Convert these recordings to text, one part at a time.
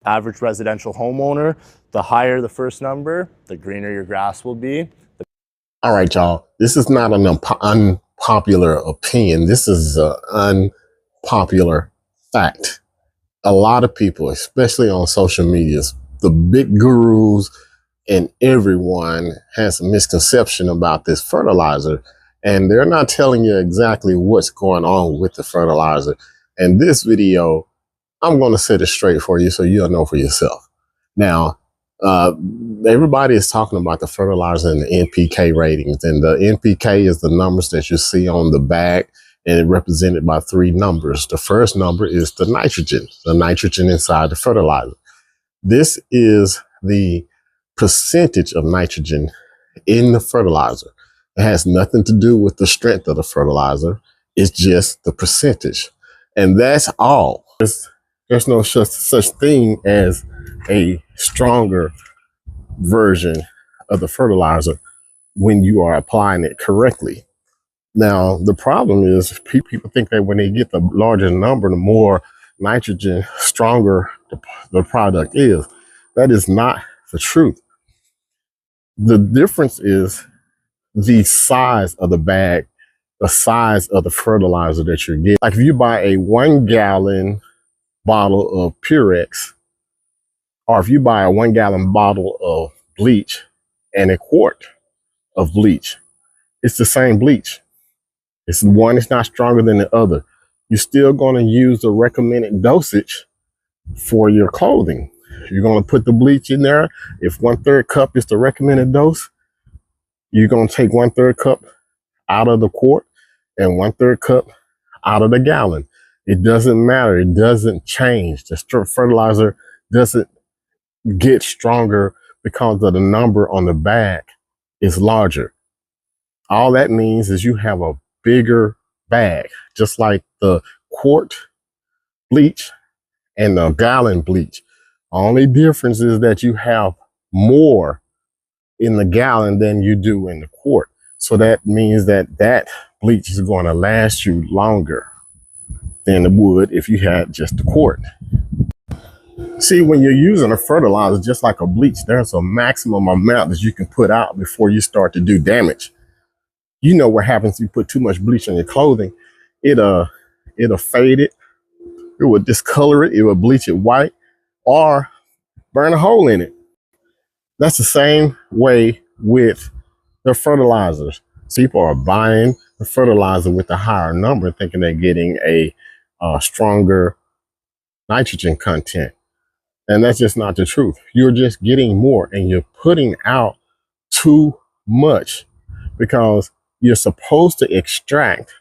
Average residential homeowner, the higher the first number, the greener your grass will be. All right, y'all. This is not an unpopular opinion. This is an unpopular fact. A lot of people, especially on social media, the big gurus and everyone has a misconception about this fertilizer, and they're not telling you exactly what's going on with the fertilizer. And this video, I'm going to set it straight for you so you'll know for yourself. Now, everybody is talking about the fertilizer and the NPK ratings, and the NPK is the numbers that you see on the bag, and it's represented by 3 numbers. The first number is the nitrogen inside the fertilizer. This is the percentage of nitrogen in the fertilizer. It has nothing to do with the strength of the fertilizer. It's just the percentage. And that's all. There's no such thing as a stronger version of the fertilizer when you are applying it correctly. Now, the problem is people think that when they get the larger number, the more nitrogen, stronger the product is. That is not the truth. The difference is the size of the bag, the size of the fertilizer that you're getting. Like if you buy a 1 gallon bottle of Purex, or if you buy a 1 gallon bottle of bleach and a quart of bleach, it's the same bleach. It's one is not stronger than the other. You're still going to use the recommended dosage for your clothing. You're going to put the bleach in there. If 1/3 cup is the recommended dose, you're going to take 1/3 cup out of the quart and 1/3 cup out of the gallon. It doesn't matter. It doesn't change. The fertilizer doesn't get stronger because of the number on the bag is larger. All that means is you have a bigger bag, just like the quart bleach and the gallon bleach. Only difference is that you have more in the gallon than you do in the quart. So that means that that bleach is going to last you longer than it would if you had just the quart. See, when you're using a fertilizer, just like a bleach, there's a maximum amount that you can put out before you start to do damage. You know what happens if you put too much bleach on your clothing. It'll fade it. It will discolor it. It will bleach it white or burn a hole in it. That's the same way with the fertilizers. People are buying the fertilizer with a higher number, thinking they're getting a stronger nitrogen content. And that's just not the truth. You're just getting more, and you're putting out too much because you're supposed to extract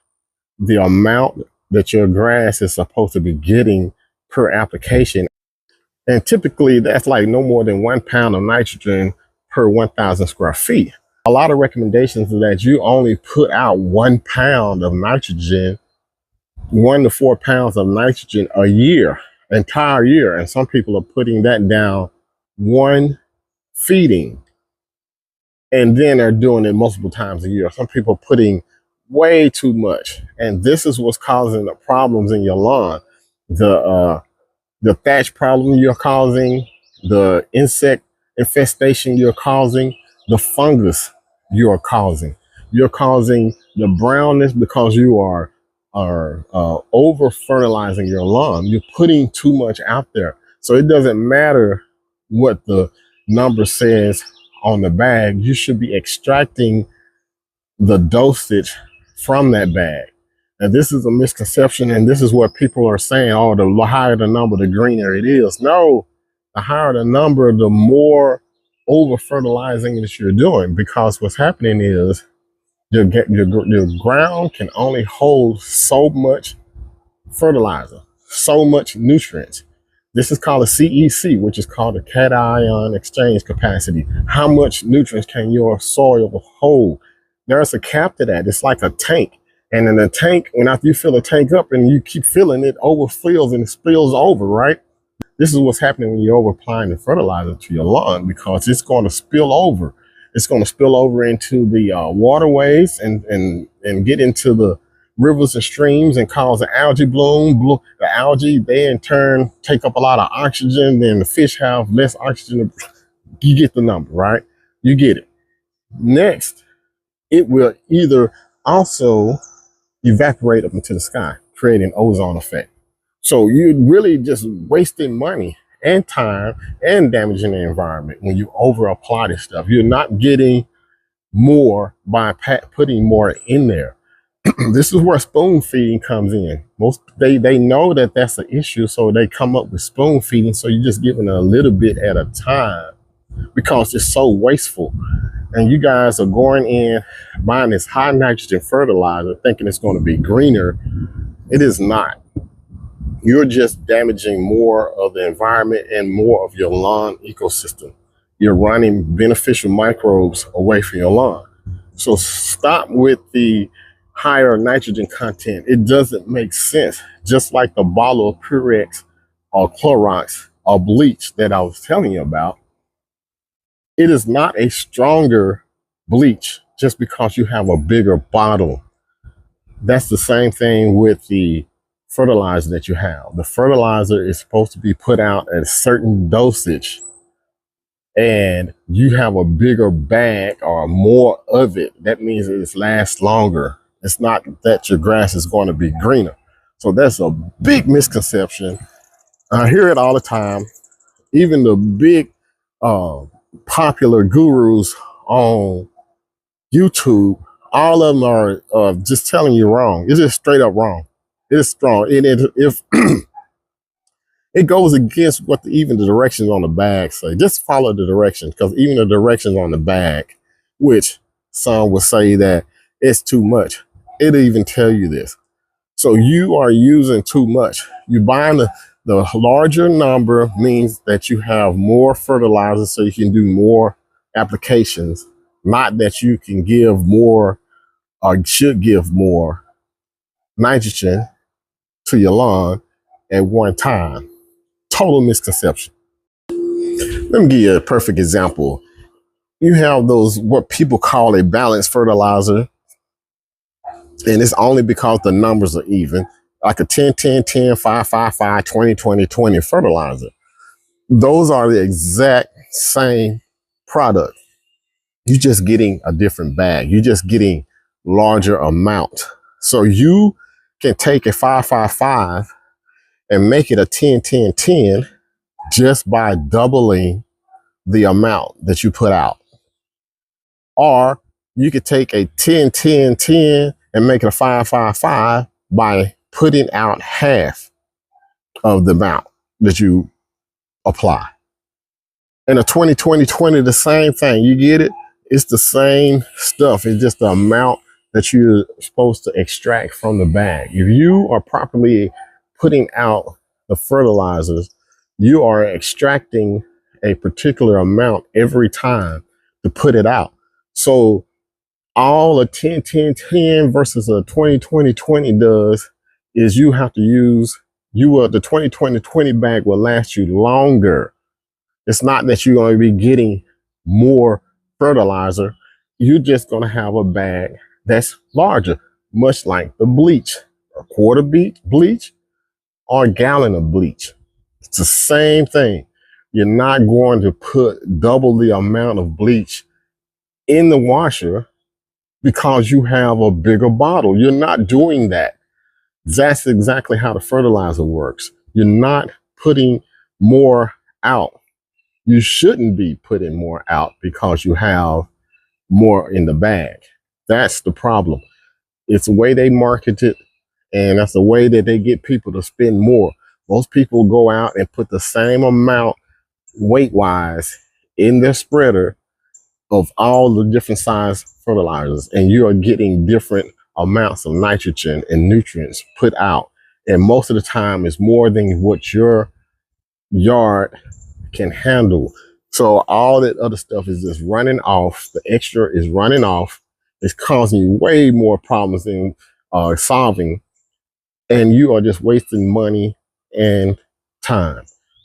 the amount that your grass is supposed to be getting per application. And typically that's like no more than 1 pound of nitrogen per 1,000 square feet. A lot of recommendations is that you only put out 1 pound of nitrogen, 1 to 4 pounds of nitrogen a year, entire year. And some people are putting that down one feeding, and then they're doing it multiple times a year. Some people are putting way too much. And this is what's causing the problems in your lawn. The thatch problem you're causing, the insect infestation you're causing, the fungus you're causing. You're causing the brownness because you are over fertilizing your lawn. You're putting too much out there. So it doesn't matter what the number says on the bag. You should be extracting the dosage from that bag. And this is a misconception, and this is what people are saying, oh, the higher the number, the greener it is. No, the higher the number, the more over fertilizing that you're doing, because what's happening is your ground can only hold so much fertilizer, so much nutrients. This is called a CEC, which is called a cation exchange capacity. How much nutrients can your soil hold? There's a cap to that. It's like a tank. And in the tank, when after you fill the tank up and you keep filling it, overfills and it spills over, right? This is what's happening when you're over applying the fertilizer to your lawn, because it's going to spill over. It's going to spill over into the waterways and get into the rivers and streams and cause an algae bloom. The algae, they in turn take up a lot of oxygen. Then the fish have less oxygen. You get the number, right? You get it. Next, it will either also evaporate up into the sky, creating ozone effect. So you're really just wasting money and time and damaging the environment when you over apply this stuff. You're not getting more by putting more in there. This is where spoon feeding comes in. They know that that's an issue, so they come up with spoon feeding. So you're just giving a little bit at a time because it's so wasteful. And you guys are going in buying this high nitrogen fertilizer thinking it's going to be greener. It is not. You're just damaging more of the environment and more of your lawn ecosystem. You're running beneficial microbes away from your lawn. So stop with the higher nitrogen content. It doesn't make sense. Just like the bottle of Purex or Clorox or bleach that I was telling you about, it is not a stronger bleach just because you have a bigger bottle. That's the same thing with the fertilizer that you have. The fertilizer is supposed to be put out at a certain dosage, and you have a bigger bag or more of it. That means it lasts longer. It's not that your grass is going to be greener. So that's a big misconception. I hear it all the time. Even the big popular gurus on YouTube, all of them are just telling you wrong. It's just straight up wrong. It's strong. And if it goes against what even the directions on the bag say, just follow the directions, because even the directions on the bag, which some will say that it's too much, it'll even tell you this. So you are using too much. You buying the larger number means that you have more fertilizer so you can do more applications, not that you can give more or should give more nitrogen to your lawn at one time. Total misconception. Let me give you a perfect example. You have those, what people call a balanced fertilizer, and it's only because the numbers are even, like a 10, 10, 10, 5, 5, 5, 20, 20, 20 fertilizer. Those are the exact same product. You're just getting a different bag. You're just getting larger amount. So you can take a 5, 5, 5 and make it a 10, 10, 10 just by doubling the amount that you put out. Or you could take a 10, 10, 10 and make it a 5, 5, 5 by putting out half of the amount that you apply. And a 20, 20, 20, the same thing. You get it? It's the same stuff. It's just the amount that you're supposed to extract from the bag. If you are properly putting out the fertilizers, you are extracting a particular amount every time to put it out. So all a 10, 10, 10 versus a 20, 20, 20 does is you have to use, the 20, 20, 20 bag will last you longer. It's not that you're going to be getting more fertilizer. You're just going to have a bag that's larger, much like the bleach, a quarter bleach or a gallon of bleach. It's the same thing. You're not going to put double the amount of bleach in the washer because you have a bigger bottle. You're not doing that. That's exactly how the fertilizer works. You're not putting more out. You shouldn't be putting more out because you have more in the bag. That's the problem. It's the way they market it, and that's the way that they get people to spend more. Most people go out and put the same amount weight-wise in their spreader of all the different size fertilizers, and you are getting different amounts of nitrogen and nutrients put out. And most of the time it's more than what your yard can handle. So all that other stuff is just running off. The extra is running off. It's causing you way more problems than solving. And you are just wasting money and time.